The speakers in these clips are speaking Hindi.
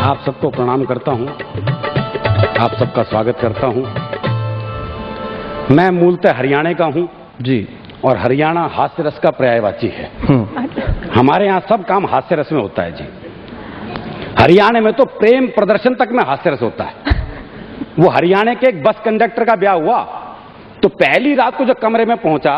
आप सबको प्रणाम करता हूं, आप सबका स्वागत करता हूं। मैं मूलतः हरियाणा का हूं जी, और हरियाणा हास्य रस का पर्यायवाची है। हमारे यहाँ सब काम हास्य रस में होता है जी। हरियाणा में तो प्रेम प्रदर्शन तक में हास्य रस होता है। वो हरियाणा के एक बस कंडक्टर का ब्याह हुआ तो पहली रात को जब कमरे में पहुंचा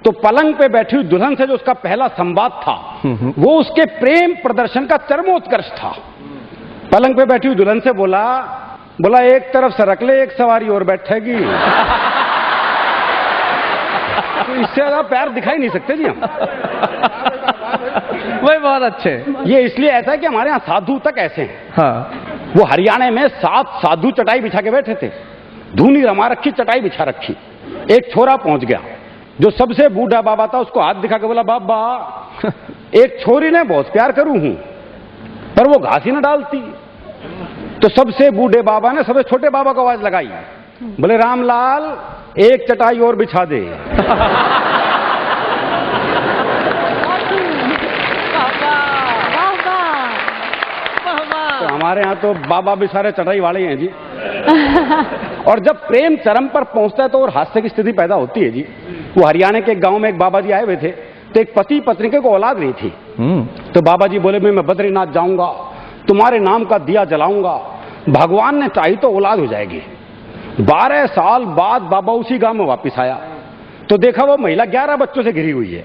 तो पलंग पे बैठी हुई दुल्हन से जो उसका पहला संवाद था वो उसके प्रेम प्रदर्शन का चरमोत्कर्ष था। पलंग पे बैठी हुई दुल्हन से बोला एक तरफ सरक ले, एक सवारी और बैठेगी। तो इससे ज्यादा प्यार दिखाई नहीं सकते जी हम। वही बहुत अच्छे। ये इसलिए ऐसा है कि हमारे यहाँ साधु तक ऐसे हैं। हाँ, वो हरियाणा में 7 साधु चटाई बिछा के बैठे थे, धूनी रमा रखी, चटाई बिछा रखी। एक छोरा पहुंच गया जो सबसे बूढ़ा बाबा था, उसको हाथ दिखा के बोला, बाबा एक छोरी ने बहुत प्यार करूं हूं पर वो घास ही न डालती। तो सबसे बूढ़े बाबा ने सबसे छोटे बाबा को आवाज लगाई, बोले रामलाल एक चटाई और बिछा दे। तो हमारे यहाँ तो बाबा भी सारे चटाई वाले हैं जी। और जब प्रेम चरम पर पहुंचता है तो और हास्य की स्थिति पैदा होती है जी। वो हरियाणा के एक गांव में एक बाबा जी आए हुए थे, तो एक पति पत्नी के को औलाद नहीं थी। तो बाबा जी बोले मैं बद्रीनाथ जाऊंगा, तुम्हारे नाम का दिया जलाऊंगा, भगवान ने चाही तो औलाद हो जाएगी। 12 साल बाद बाबा उसी गांव में वापस आया तो देखा वो महिला 11 बच्चों से घिरी हुई है।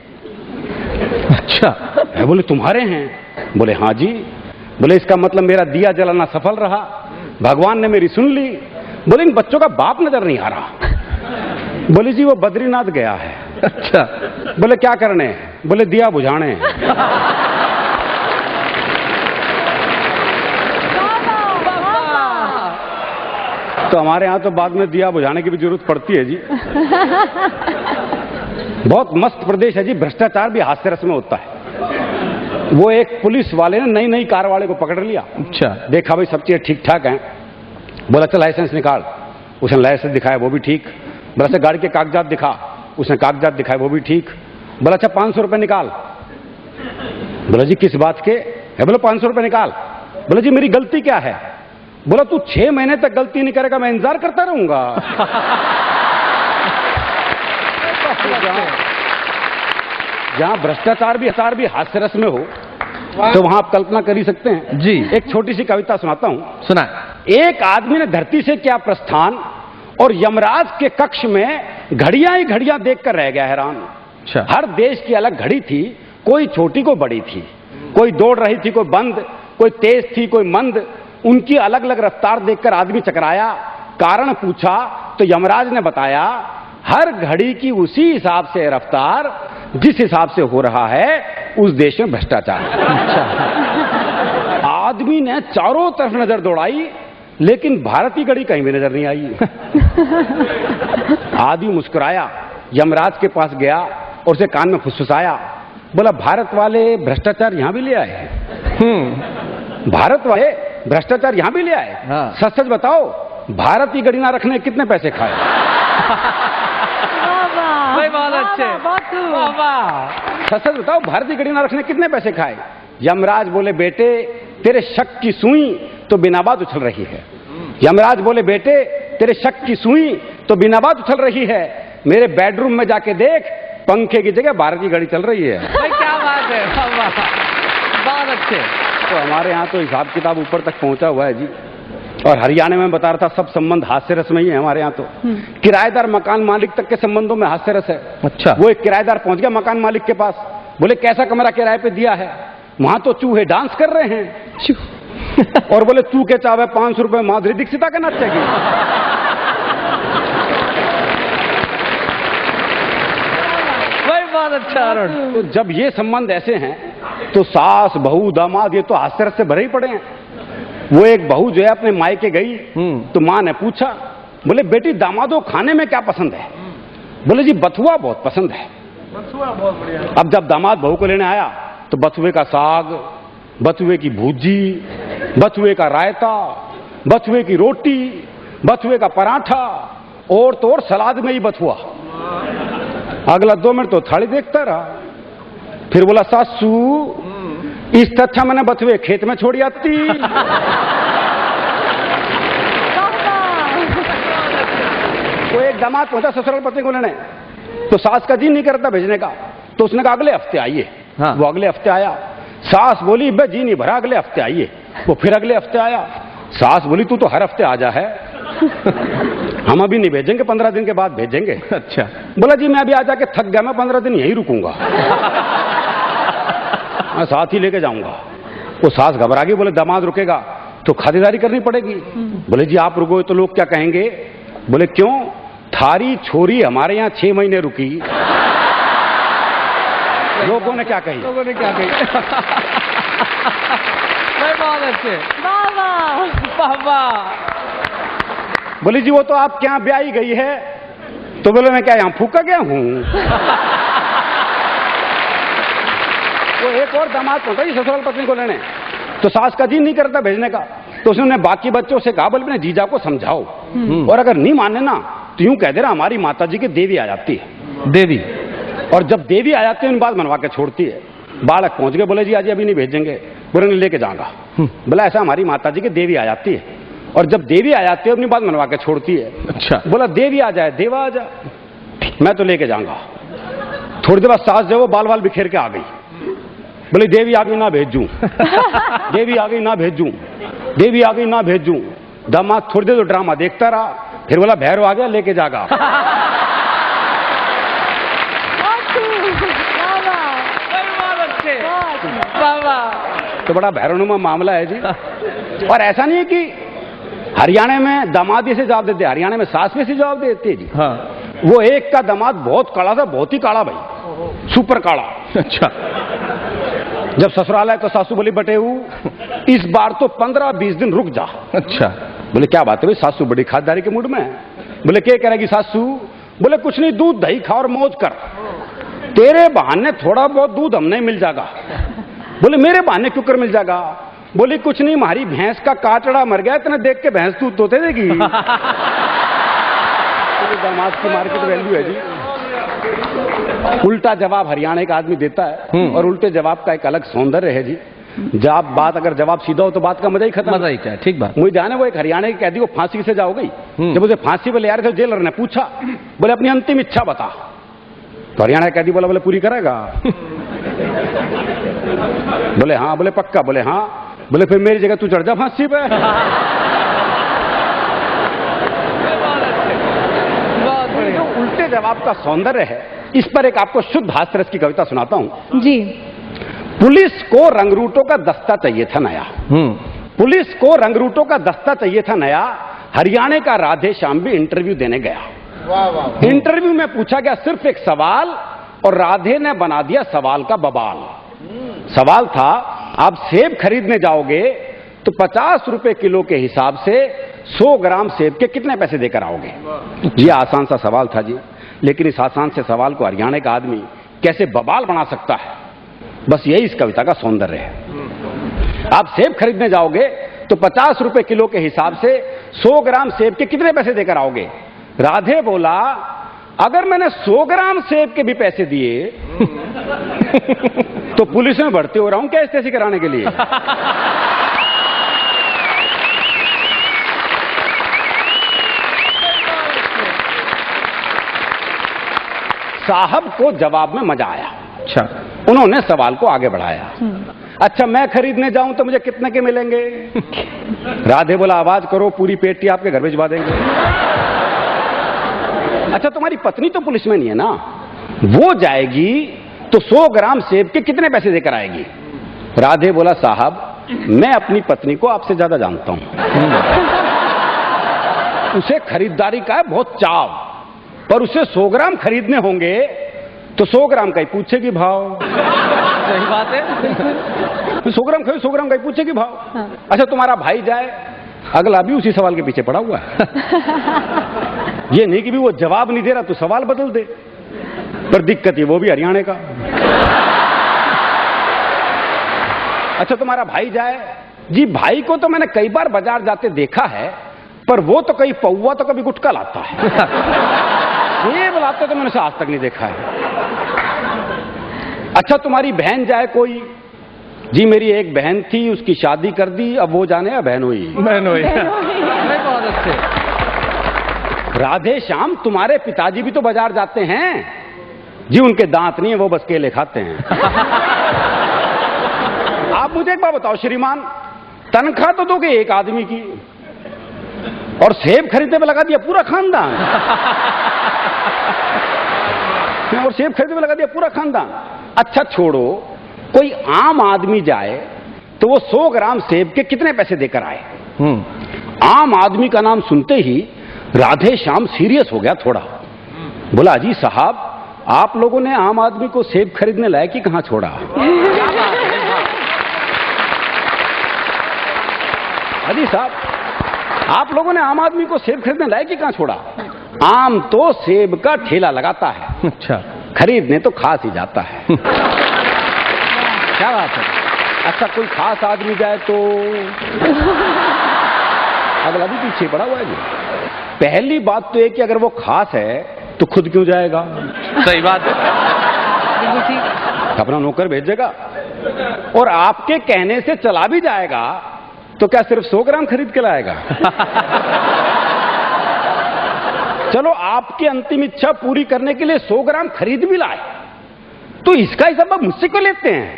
अच्छा। बोले तुम्हारे हैं? बोले हाँ जी। बोले इसका मतलब मेरा दिया जलाना सफल रहा, भगवान ने मेरी सुन ली। बोले इन बच्चों का बाप नजर नहीं आ रहा। बोले जी वो बद्रीनाथ गया है। अच्छा। बोले क्या करने? बोले दिया बुझाने। तो हमारे यहाँ तो बाद में दिया बुझाने की भी जरूरत पड़ती है जी। बहुत मस्त प्रदेश है जी। भ्रष्टाचार भी हास्य रस में होता है। वो एक पुलिस वाले ने नई कार वाले को पकड़ लिया। अच्छा। देखा भाई सब चीजें ठीक ठाक हैं। बोला चल लाइसेंस निकाल। उसने लाइसेंस दिखाया, वो भी ठीक। बोला अच्छा गाड़ी के कागजात दिखा। उसने कागजात दिखाए, वो भी ठीक। बोला अच्छा 500 रुपए निकाल। बोला जी किस बात के? है बोला 500 रुपए निकाल। बोला जी मेरी गलती क्या है? बोला तू 6 महीने तक गलती नहीं करेगा, मैं इंतजार करता रहूंगा। जहां भ्रष्टाचार भी हास्य रस में हो तो वहां आप कल्पना कर ही सकते हैं जी। एक छोटी सी कविता सुनाता हूं। सुना। एक आदमी ने धरती से किया प्रस्थान और यमराज के कक्ष में घड़ियां ही घड़ियां देखकर रह गया हैरान। अच्छा। हर देश की अलग घड़ी थी, कोई छोटी कोई बड़ी थी, कोई दौड़ रही थी कोई बंद, कोई तेज थी कोई मंद। उनकी अलग अलग रफ्तार देखकर आदमी चकराया। कारण पूछा तो यमराज ने बताया हर घड़ी की उसी हिसाब से रफ्तार जिस हिसाब से हो रहा है उस देश में भ्रष्टाचार। आदमी ने चारों तरफ नजर दौड़ाई लेकिन भारत की घड़ी कहीं भी नजर नहीं आई। आदमी मुस्कुराया, यमराज के पास गया और उसे कान में फुसफुसाया। बोला भारत वाले भ्रष्टाचार यहां भी ले आए? भारत वाले भ्रष्टाचार यहां भी ले आए? हाँ। सच सच बताओ भारत की घड़ी ना रखने कितने पैसे खाए? बहुत अच्छे। सच सच बताओ भारत की घड़ी ना रखने कितने पैसे खाए? यमराज बोले बेटे तेरे शक की सुई तो बिना बात उछल रही है। यमराज बोले बेटे तेरे शक की सुई तो बिना बात उछल रही है। मेरे बेडरूम में जाके देख, पंखे की जगह भारत की घड़ी चल रही है। भाई क्या बात है, बहुत अच्छे। तो हमारे यहाँ तो हिसाब किताब ऊपर तक पहुंचा हुआ है जी। और हरियाणा में बता रहा था सब संबंध हास्य रस में ही है हमारे यहाँ तो। किराएदार मकान मालिक तक के संबंधों में हास्य रस है। अच्छा। वो एक किराएदार पहुंच गया मकान मालिक के पास, बोले कैसा कमरा किराए पे दिया है? वहां तो चूहे डांस कर रहे हैं। और बोले तू के चावे 500 रुपए माधुरी दीक्षिता का नाचेगी। बहुत अच्छा अरुण। तो जब ये संबंध ऐसे हैं तो सास बहू दामाद ये तो हास्य रस से भरे ही पड़े हैं। वो एक बहू जो है अपने मायके गई तो मां ने पूछा, बोले बेटी दामादो खाने में क्या पसंद है? बोले जी बथुआ बहुत पसंद है। बथुआ बहुत बढ़िया। अब जब दामाद बहू को लेने आया तो बथुए का साग, बथुए की भूजी, बथुए का रायता, बथुए की रोटी, बथुए का पराठा और तो और सलाद में ही बथुआ। अगला 2 मिनट तो थाली देखता रहा। फिर बोला सासू इससे अच्छा मैंने बथुए खेत में छोड़ी आती। दामाद पहुंचा ससुराल पत्नी को लेने, तो सास का जी नहीं करता भेजने का, तो उसने कहा अगले हफ्ते आइए। हाँ। वो अगले हफ्ते आया। सास बोली बे जी नहीं भरा, अगले हफ्ते आइए। वो फिर अगले हफ्ते आया। सास बोली तू तो हर हफ्ते आ जा है, हम अभी नहीं भेजेंगे, 15 दिन के बाद भेजेंगे। अच्छा। बोला जी मैं अभी आ जाके थक गया, मैं 15 दिन यहीं रुकूंगा, मैं साथ ही लेके जाऊंगा। वो सास घबरा गई, बोले दामाद रुकेगा तो खातिरदारी करनी पड़ेगी। बोले जी आप रुको तो लोग क्या कहेंगे? बोले क्यों? थारी छोरी हमारे यहाँ 6 महीने रुकी, लोगों ने क्या कही? लोगों ने क्या कही? बहुत अच्छे। वाह। बोले जी वो तो आपके यहाँ ब्याही गई है। तो बोले मैं क्या यहाँ फूका गया हूँ? वो एक और दामाद पहुंचा जी ससुराल पत्नी को लेने, तो सास का जी नहीं करता भेजने का, तो उसने बाकी बच्चों से कहा बोले अपने जीजा को समझाओ, और अगर नहीं माने ना तो यूं कह दे रहा हमारी माता जी की देवी आ जाती है। देवी। और जब देवी आ जाती है उन बात मनवा के छोड़ती है। बालक पहुंच गए, बोले जी आज अभी नहीं भेजेंगे। बोले नहीं लेके जाऊंगा। बोला ऐसा हमारी माता जी की देवी आ जाती है, और जब देवी आ जाती है अपनी बात मनवा के छोड़ती है। अच्छा। बोला देवी आ जाए देवा आ जाए, मैं तो लेके जाऊंगा। थोड़ी देर बाद सास जो वो बाल बाल बिखेर के आ गई। बोले देवी आ गई ना भेजूं, देवी आ गई ना भेजूं, देवी आ गई ना भेजूं। दामाद थोड़ी देर तो ड्रामा देखता रहा, फिर बोला भैरव आ गया लेके जागा। तो बड़ा भैरवनुमा मामला है जी। और ऐसा नहीं है कि हरियाणा में दामाद ऐसे जवाब देते, हरियाणा में सास भी ऐसे जवाब देती है जी। हाँ। वो एक का दामाद बहुत काला था, बहुत ही काला भाई, सुपर काला। अच्छा। जब ससुराल आए तो सासू बोली बटेऊ इस बार तो 15-20 दिन रुक जा। अच्छा। बोले क्या बात है भाई? सासू बड़ी खातिरदारी के मूड में है। बोले क्या करेगी सासू? बोले कुछ नहीं, दूध दही खा और मौज कर, तेरे बहाने थोड़ा बहुत दूध हमने मिल जाएगा। बोले मेरे बहाने क्यों कर मिल जाएगा? बोली कुछ नहीं, हमारी भैंस का काटड़ा मर गया, इतना देख के भैंस दूध तो देगी। दामाद की मार्केट वैल्यू है जी। उल्टा जवाब हरियाणा का आदमी देता है, और उल्टे जवाब का एक अलग सौंदर्य है जी। जब बात अगर जवाब सीधा हो तो बात का मजा ही खत्म। मजा ही क्या? ठीक बात। मुझे ध्यान है वो एक हरियाणा की कैदी को फांसी की सजा हो गई। जब उसे फांसी पे ले आ रहे थे जेलर ने पूछा, बोले अपनी अंतिम इच्छा बता। तो हरियाणा का कैदी बोला बोले पूरी करेगा? बोले हाँ। बोले पक्का? बोले हाँ। बोले फिर मेरी जगह तू चढ़ जा फांसी पे। जो उल्टे जवाब का सौंदर्य है, इस पर एक आपको शुद्ध हास्यरस की कविता सुनाता हूं जी। पुलिस को रंगरूटों का दस्ता चाहिए था नया, पुलिस को रंगरूटों का दस्ता चाहिए था नया, हरियाणा का राधे श्याम भी इंटरव्यू देने गया। इंटरव्यू में पूछा गया सिर्फ एक सवाल, और राधे ने बना दिया सवाल का बवाल। सवाल था आप सेब खरीदने जाओगे तो 50 रुपए किलो के हिसाब से 100 ग्राम सेब के कितने पैसे देकर आओगे? यह आसान सा सवाल था जी, लेकिन इस आसान से सवाल को हरियाणा का आदमी कैसे बवाल बना सकता है, बस यही इस कविता का सौंदर्य है। आप सेब खरीदने जाओगे तो 50 रुपए किलो के हिसाब से 100 ग्राम सेब के कितने पैसे देकर आओगे? राधे बोला अगर मैंने 100 ग्राम सेब के भी पैसे दिए तो पुलिस में भर्ती हो रहा हूं क्या ऐसी कराने के लिए? साहब को जवाब में मजा आया। अच्छा। उन्होंने सवाल को आगे बढ़ाया। अच्छा मैं खरीदने जाऊं तो मुझे कितने के मिलेंगे? राधे बोला आवाज करो, पूरी पेटी आपके घर भिजवा देंगे। अच्छा तुम्हारी पत्नी तो पुलिस में नहीं है ना, वो जाएगी तो 100 ग्राम सेब के कितने पैसे देकर आएगी? राधे बोला साहब मैं अपनी पत्नी को आपसे ज्यादा जानता हूं, उसे खरीदारी का है बहुत चाव, पर उसे 100 ग्राम खरीदने होंगे तो 100 ग्राम का ही पूछेगी भाव। सही बात है। 100 ग्राम खरीद 100 ग्राम का ही पूछेगी भाव। अच्छा तुम्हारा भाई जाए, अगला भी उसी सवाल के पीछे पड़ा हुआ है। ये नहीं कि भी वो जवाब नहीं दे रहा तो सवाल बदल दे, पर दिक्कत ही वो भी हरियाणा का। अच्छा तुम्हारा भाई जाए, जी भाई को तो मैंने कई बार बाजार जाते देखा है, पर वो तो कहीं पौवा तो कभी गुटखा लाता है, ये लाते तो मैंने उसे आज तक नहीं देखा है। अच्छा तुम्हारी बहन जाए कोई, जी मेरी एक बहन थी उसकी शादी कर दी, अब वो जाने या बहन हुई? बहन हुई। बहुत अच्छे। राधे श्याम, तुम्हारे पिताजी भी तो बाजार जाते हैं जी, उनके दांत नहीं है, वो बस केले खाते हैं। आप मुझे एक बात बताओ श्रीमान, तनख्वाह तो दोगे एक आदमी की और सेब खरीदने में लगा दिया पूरा खानदान। और सेब खरीदने में लगा दिया पूरा खानदान। अच्छा छोड़ो, कोई आम आदमी जाए तो वो 100 ग्राम सेब के कितने पैसे देकर आए? आम आदमी का नाम सुनते ही राधे श्याम सीरियस हो गया थोड़ा। बोला अजी साहब, आप लोगों ने आम आदमी को सेब खरीदने लायक ही कहां छोड़ा? अजी साहब, आप लोगों ने आम आदमी को सेब खरीदने लायक ही कहां छोड़ा? आम तो सेब का ठेला लगाता है, अच्छा, खरीदने तो खास ही जाता है। क्या बात है। अच्छा कोई खास आदमी जाए तो अगला भी पीछे पड़ा हुआ है जी। पहली बात तो है कि अगर वो खास है तो खुद क्यों जाएगा? सही बात है, बिल्कुल ठीक। अपना नौकर भेजेगा, और आपके कहने से चला भी जाएगा तो क्या सिर्फ 100 ग्राम खरीद के लाएगा? चलो आपकी अंतिम इच्छा पूरी करने के लिए 100 ग्राम खरीद भी लाए, तो इसका ही सब मुझसे क्यों लेते हैं?